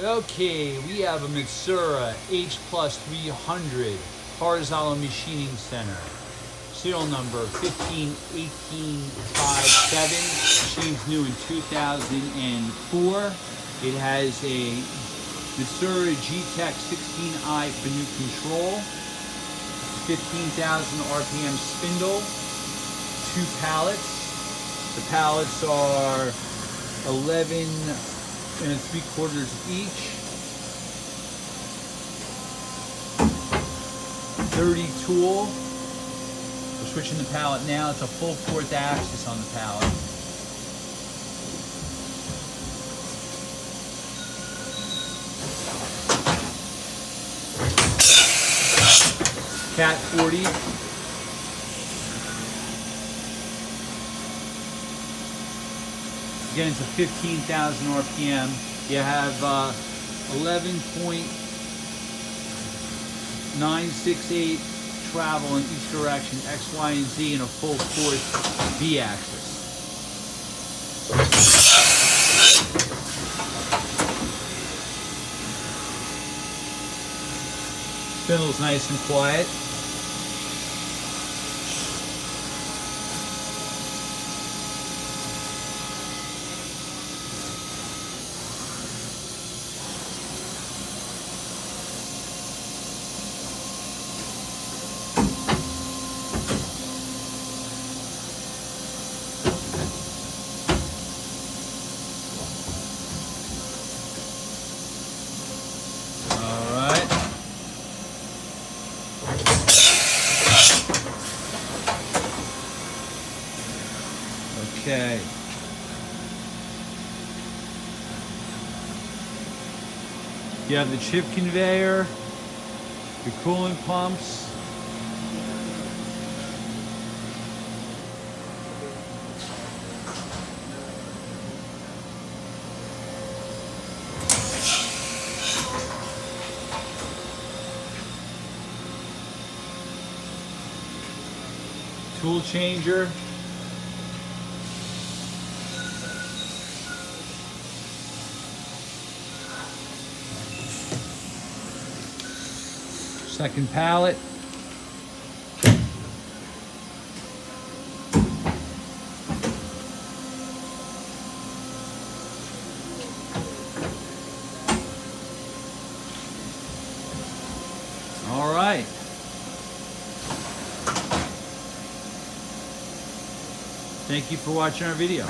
Okay, we have a Matsuura H Plus 300 horizontal machining center. Serial number 151857. Machine's new in 2004. It has a Matsuura G-Tech 16i for new control, 15,000 RPM spindle, 2 pallets. The pallets are 11 3/4 each, 30 tool. We're switching the pallet now. It's a full 4th axis on the pallet. Cat 40. Again, it's a 15,000 RPM. You have 11.968 travel in each direction, X, Y, and Z, and a full 4th B axis. Spindle's nice and quiet. Okay. You have the chip conveyor, your coolant pumps, tool changer, second pallet, all right. Thank you for watching our video.